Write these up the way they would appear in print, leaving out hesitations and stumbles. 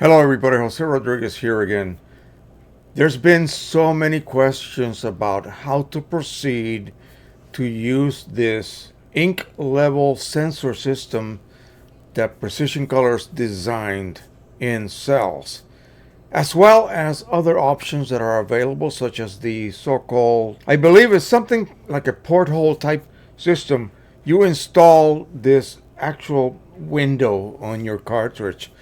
Hello everybody, Jose Rodriguez here again. There's been so many questions about how to proceed to use this ink level sensor system that Precision Colors designed in cells, as well as other options that are available, such as the so-called, I believe it's something like a porthole type system. You install this actual window on your cartridge.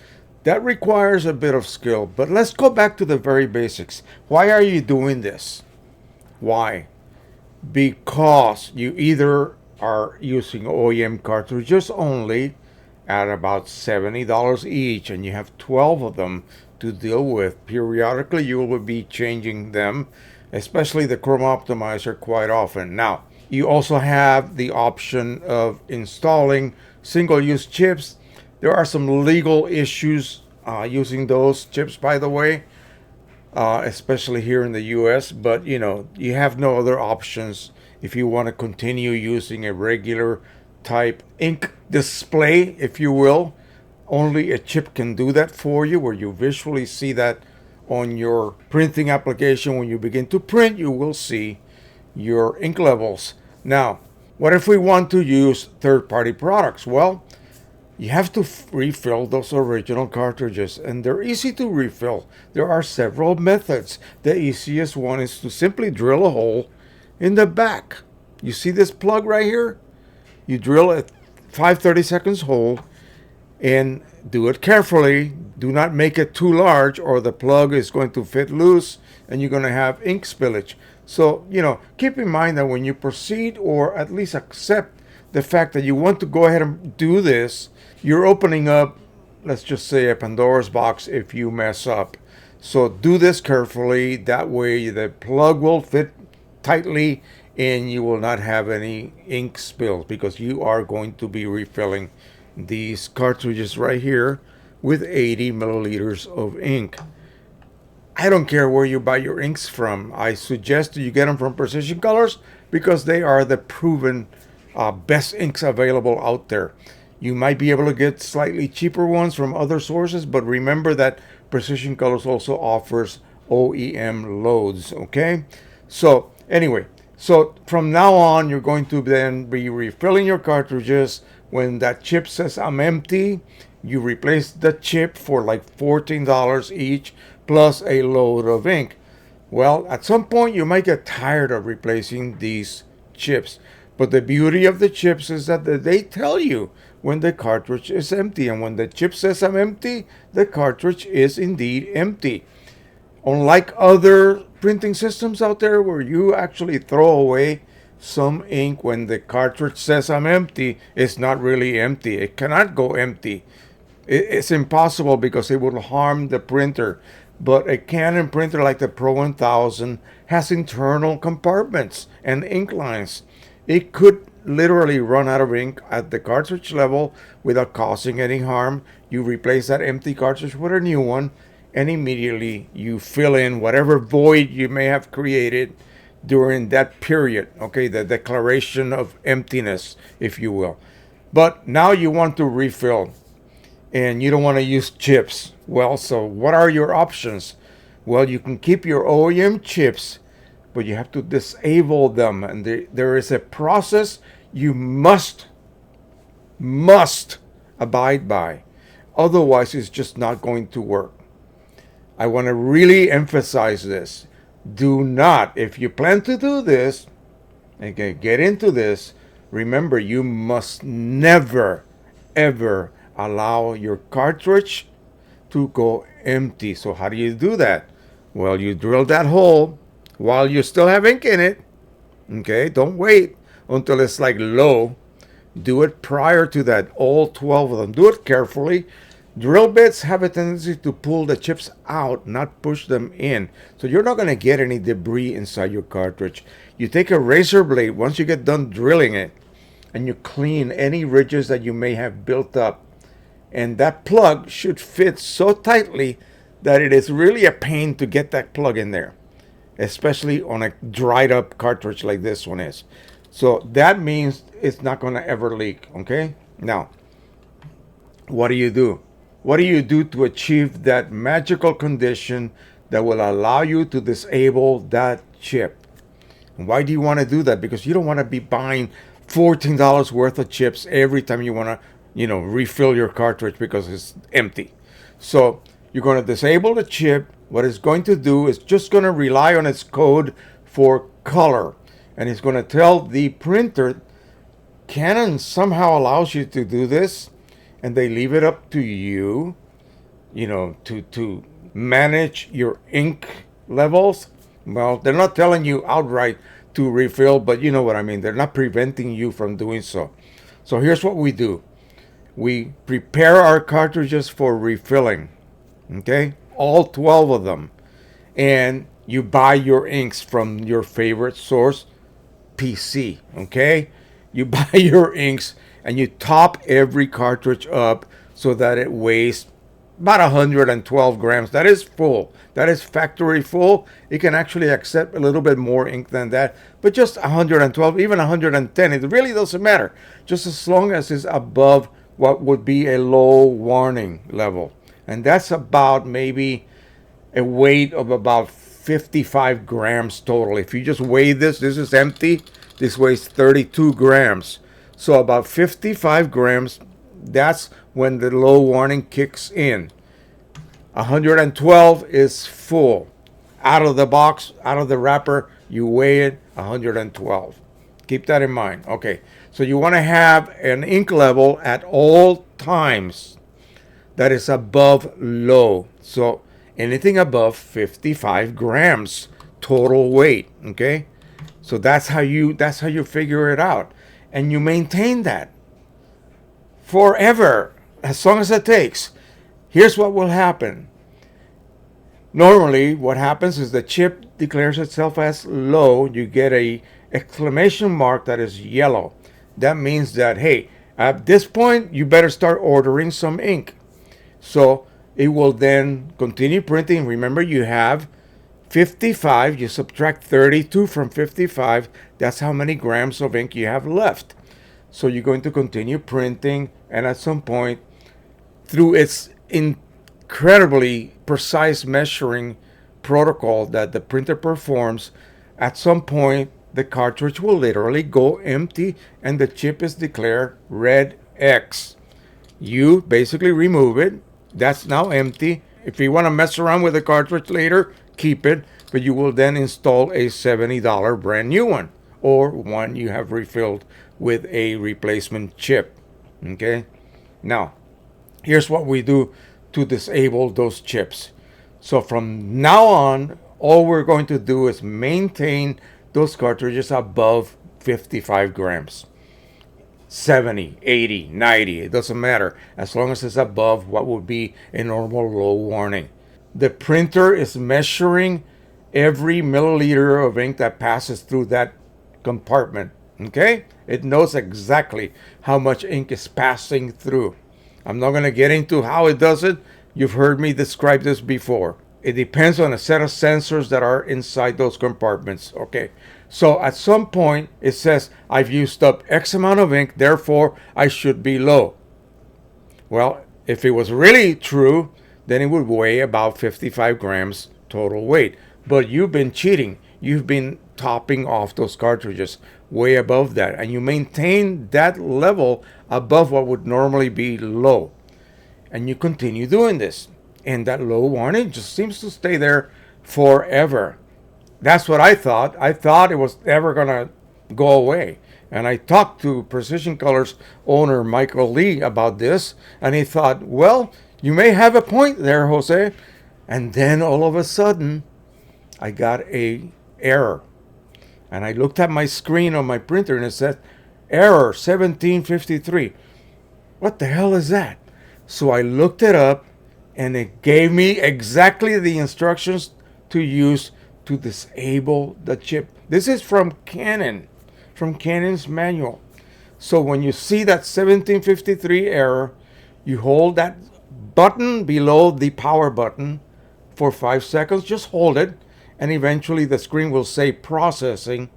That requires a bit of skill, but let's go back to the very basics. Why are you doing this? Why? Because you either are using OEM cartridges only at about $70 each, and you have 12 of them to deal with. Periodically, you will be changing them, especially the Chroma Optimizer, quite often. Now, you also have the option of installing single use chips. There are some legal issues using those chips, by the way, especially here in the US, but you have no other options if you want to continue using a regular type ink display, if you will. Only a chip can do that for you, where you visually see that on your printing application. When you begin to print, you will see your ink levels. Now, what if we want to use third-party products? Well, you have to refill those original cartridges, and they're easy to refill. There are several methods. The easiest one is to simply drill a hole in the back. You see this plug right here? You drill a 5/32 hole and do it carefully. Do not make it too large, or the plug is going to fit loose and you're going to have ink spillage. So, keep in mind that when you proceed, or at least accept the fact that you want to go ahead and do this, you're opening up, let's just say, a Pandora's box if you mess up. So do this carefully. That way the plug will fit tightly and you will not have any ink spills, because you are going to be refilling these cartridges right here with 80 milliliters of ink. I don't care where you buy your inks from. I suggest you get them from Precision Colors, because they are the proven best inks available out there. You might be able to get slightly cheaper ones from other sources, but remember that Precision Colors also offers OEM loads, okay? So anyway, so from now on, you're going to then be refilling your cartridges. When that chip says I'm empty, you replace the chip for like $14 each, plus a load of ink. Well, at some point you might get tired of replacing these chips. But the beauty of the chips is that they tell you when the cartridge is empty. And when the chip says I'm empty, the cartridge is indeed empty. Unlike other printing systems out there where you actually throw away some ink when the cartridge says I'm empty, it's not really empty. It cannot go empty. It's impossible, because it will harm the printer. But a Canon printer like the Pro 1000 has internal compartments and ink lines. It could literally run out of ink at the cartridge level without causing any harm. You replace that empty cartridge with a new one, and immediately you fill in whatever void you may have created during that period. Okay, the declaration of emptiness, if you will. But now you want to refill, and you don't want to use chips. Well, so what are your options? Well, you can keep your OEM chips, but you have to disable them. And there is a process you must abide by. Otherwise, it's just not going to work. I want to really emphasize this. Do not, if you plan to do this, okay, get into this, remember, you must never, ever allow your cartridge to go empty. So how do you do that? Well, you drill that hole while you still have ink in it. Okay, don't wait until it's like low. Do it prior to that, all 12 of them. Do it carefully. Drill bits have a tendency to pull the chips out, not push them in. So you're not going to get any debris inside your cartridge. You take a razor blade once you get done drilling it, and you clean any ridges that you may have built up. And that plug should fit so tightly that it is really a pain to get that plug in there, especially on a dried up cartridge like this one is. So that means it's not going to ever leak, okay? Now, what do? what do you do to achieve that magical condition that will allow you to disable that chip? And why do you want to do that? Because you don't want to be buying $14 worth of chips every time you want to, refill your cartridge because it's empty. So you're going to disable the chip. What it's going to do is just going to rely on its code for color. And it's going to tell the printer, Canon somehow allows you to do this, and they leave it up to you, to manage your ink levels. Well, they're not telling you outright to refill, but you know what I mean. They're not preventing you from doing so. So here's what we do. We prepare our cartridges for refilling, okay? All 12 of them. And you buy your inks from your favorite source, PC, okay? You buy your inks and you top every cartridge up so that it weighs about 112 grams. That is full. That is factory full. It can actually accept a little bit more ink than that, but just 112, even 110, it really doesn't matter. Just as long as it's above what would be a low warning level. And that's about maybe a weight of about 55 grams total. If you just weigh this is empty. This weighs 32 grams. So about 55 grams, that's when the low warning kicks in. 112 is full. Out of the box, out of the wrapper, you weigh it 112. Keep that in mind. Okay, so you want to have an ink level at all times that is above low. So anything above 55 grams total weight, okay? So that's how you figure it out. And you maintain that forever, as long as it takes. Here's what will happen. Normally, what happens is the chip declares itself as low. You get a exclamation mark that is yellow. That means that, hey, at this point, you better start ordering some ink. So it will then continue printing. Remember, you have 55. You subtract 32 from 55. That's how many grams of ink you have left. So you're going to continue printing, and at some point, through its incredibly precise measuring protocol that the printer performs, at some point the cartridge will literally go empty and the chip is declared red X. You basically remove it. That's now empty. If you want to mess around with the cartridge later, keep it, but you will then install a $70 brand new one, or one you have refilled with a replacement chip. Okay? Now, here's what we do to disable those chips. So from now on, all we're going to do is maintain those cartridges above 55 grams. 70, 80, 90, it doesn't matter, as long as it's above what would be a normal low warning. The printer is measuring every milliliter of ink that passes through that compartment. Okay? It knows exactly how much ink is passing through. I'm not going to get into how it does it. You've heard me describe this before. It depends on a set of sensors that are inside those compartments. Okay. So at some point it says, I've used up X amount of ink, therefore I should be low. Well, if it was really true, then it would weigh about 55 grams total weight. But you've been cheating. You've been topping off those cartridges way above that, and you maintain that level above what would normally be low, and you continue doing this, and that low warning just seems to stay there forever. That's what I thought. I thought it was never gonna go away, and I talked to Precision Colors owner Michael Lee about this, and he thought, well, you may have a point there, Jose. And then all of a sudden I got a error. And I looked at my screen on my printer and it said, error 1753. What the hell is that? So I looked it up and it gave me exactly the instructions to use to disable the chip. This is from Canon, from Canon's manual. So when you see that 1753 error, you hold that button below the power button for 5 seconds. Just hold it, and eventually the screen will say processing,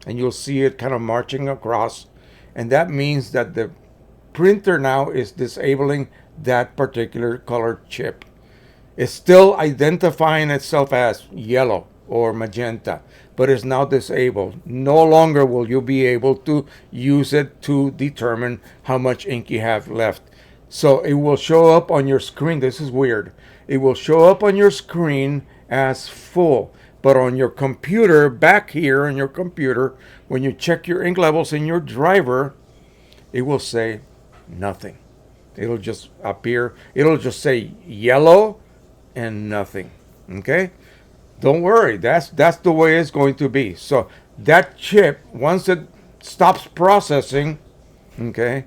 and you'll see it kind of marching across. And that means that the printer now is disabling that particular color chip. It's still identifying itself as yellow or magenta, but it's now disabled. No longer will you be able to use it to determine how much ink you have left. So it will show up on your screen. This is weird. It will show up on your screen as full, but on your computer, back here on your computer, when you check your ink levels in your driver, it will say nothing. It'll just appear, it'll just say yellow and nothing. Okay? Don't worry. That's the way it's going to be. So that chip, once it stops processing, okay,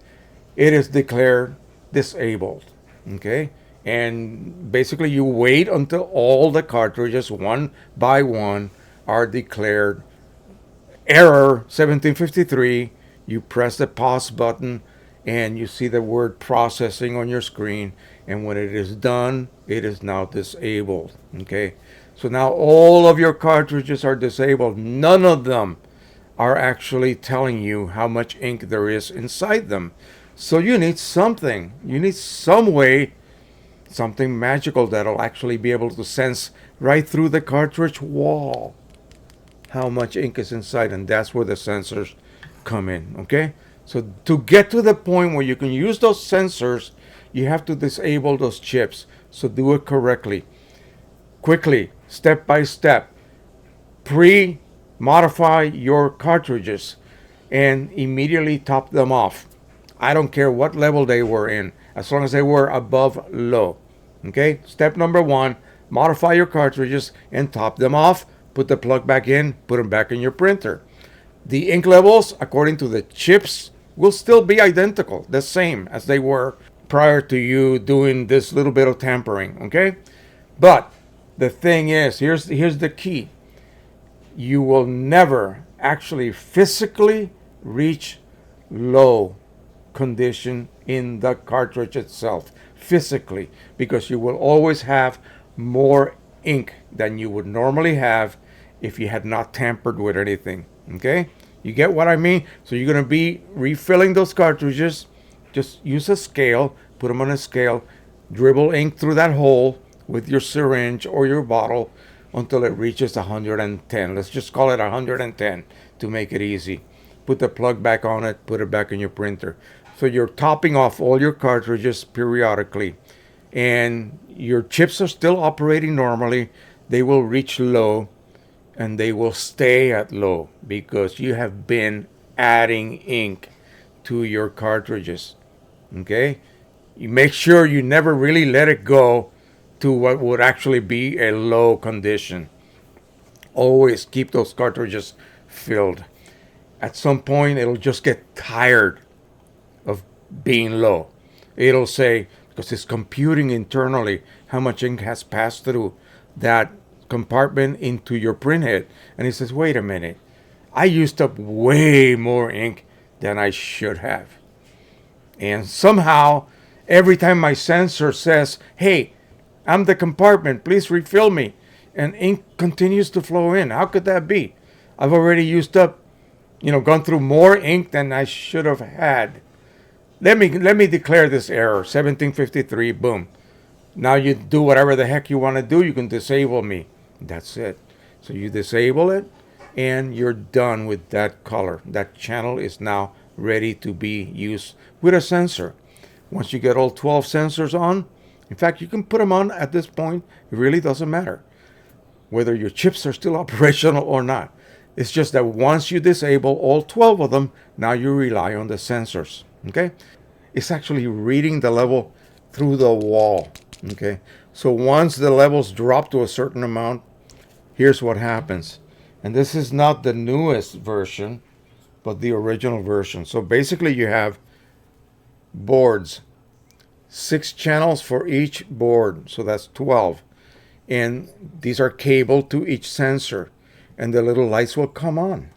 it is declared disabled. Okay? And basically you wait until all the cartridges one by one are declared error 1753. You press the pause button and you see the word processing on your screen, and when it is done, it is now disabled. Okay, so now all of your cartridges are disabled. None of them are actually telling you how much ink there is inside them. So you need something, you need some way, something magical that'll actually be able to sense right through the cartridge wall how much ink is inside, and that's where the sensors come in. Okay, so to get to the point where you can use those sensors, you have to disable those chips. So do it correctly, quickly, step by step. Pre-modify your cartridges and immediately top them off. I don't care what level they were in, as long as they were above low. Okay, step number one, modify your cartridges and top them off. Put the plug back in, put them back in your printer. The ink levels, according to the chips, will still be identical, the same as they were prior to you doing this little bit of tampering, okay? But the thing is, here's the key. You will never actually physically reach low condition in the cartridge itself, physically, because you will always have more ink than you would normally have if you had not tampered with anything. Okay, you get what I mean? So you're going to be refilling those cartridges. Just use a scale, put them on a scale, dribble ink through that hole with your syringe or your bottle until it reaches 110. Let's just call it 110 to make it easy. Put the plug back on it, put it back in your printer. So you're topping off all your cartridges periodically, and your chips are still operating normally. They will reach low and they will stay at low because you have been adding ink to your cartridges. Okay? You make sure you never really let it go to what would actually be a low condition. Always keep those cartridges filled. At some point, it'll just get tired of being low. It'll say, because it's computing internally how much ink has passed through that compartment into your printhead. And it says, wait a minute, I used up way more ink than I should have. And somehow, every time my sensor says, hey, I'm the compartment, please refill me, and ink continues to flow in. How could that be? I've already used up, gone through more ink than I should have had. Let me declare this error, 1753, boom. Now you do whatever the heck you want to do. You can disable me. That's it. So you disable it, and you're done with that color. That channel is now ready to be used with a sensor. Once you get all 12 sensors on, in fact, you can put them on at this point. It really doesn't matter whether your chips are still operational or not. It's just that once you disable all 12 of them, now you rely on the sensors. Okay? It's actually reading the level through the wall. Okay? So once the levels drop to a certain amount, here's what happens. And this is not the newest version, but the original version. So basically you have boards, 6 channels for each board. So that's 12. And these are cabled to each sensor. And the little lights will come on.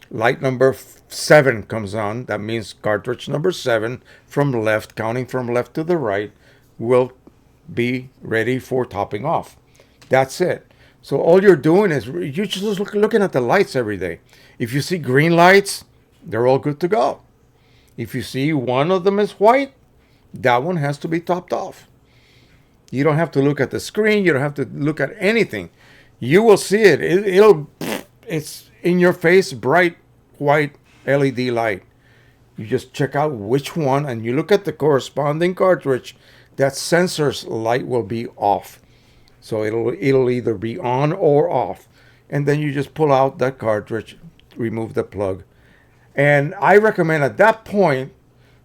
Light number 7 comes on. That means cartridge number 7 from left, counting from left to the right, will be ready for topping off. That's it. So all you're doing is you're just looking at the lights every day. If you see green lights, they're all good to go. If you see one of them is white, that one has to be topped off. You don't have to look at the screen. You don't have to look at anything. You will see it. It's in your face, bright white LED light. You just check out which one and you look at the corresponding cartridge. That sensor's light will be off. So it'll either be on or off. And then you just pull out that cartridge, remove the plug. And I recommend at that point,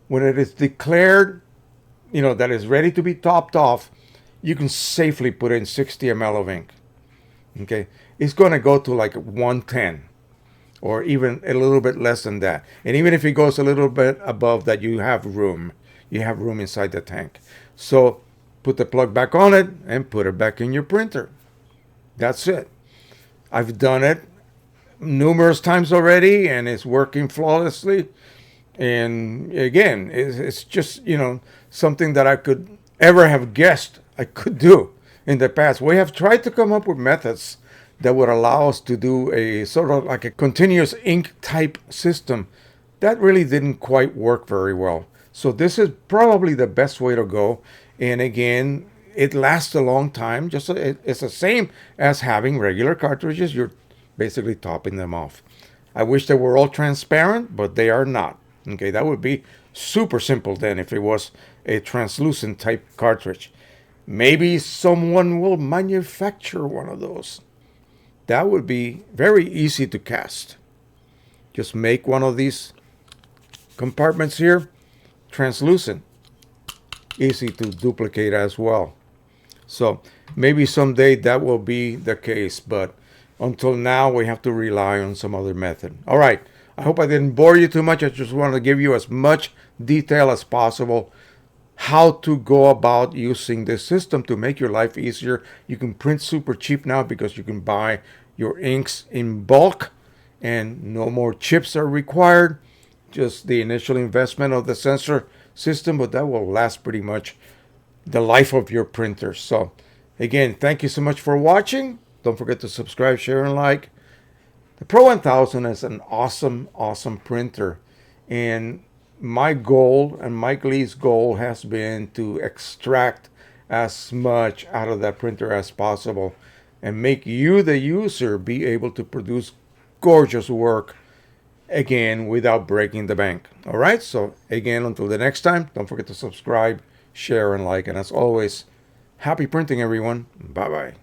when it is declared, that is ready to be topped off, you can safely put in 60 ml of ink. Okay, it's going to go to like 110 or even a little bit less than that. And even if it goes a little bit above that, you have room. You have room inside the tank. So put the plug back on it and put it back in your printer. That's it. I've done it numerous times already and it's working flawlessly. And again, it's just, something that I could ever have guessed I could do in the past. We have tried to come up with methods that would allow us to do a sort of like a continuous ink type system. That really didn't quite work very well. So this is probably the best way to go. And again, it lasts a long time. It's the same as having regular cartridges. You're basically topping them off. I wish they were all transparent, but they are not. Okay, that would be super simple then if it was a translucent type cartridge. Maybe someone will manufacture one of those. That would be very easy to cast. Just make one of these compartments here translucent. Easy to duplicate as well. So maybe someday that will be the case, but until now we have to rely on some other method. All right, I hope I didn't bore you too much. I just wanted to give you as much detail as possible how to go about using this system to make your life easier. You can print super cheap now because you can buy your inks in bulk and no more chips are required. Just the initial investment of the sensor system, but that will last pretty much the life of your printer. So again, thank you so much for watching. Don't forget to subscribe, share, and like. The Pro 1000 is an awesome, awesome printer. And my goal and Mike Lee's goal has been to extract as much out of that printer as possible and make you, the user, be able to produce gorgeous work again without breaking the bank. All right, so again, until the next time, don't forget to subscribe, share, and like. And as always, happy printing, everyone. Bye-bye.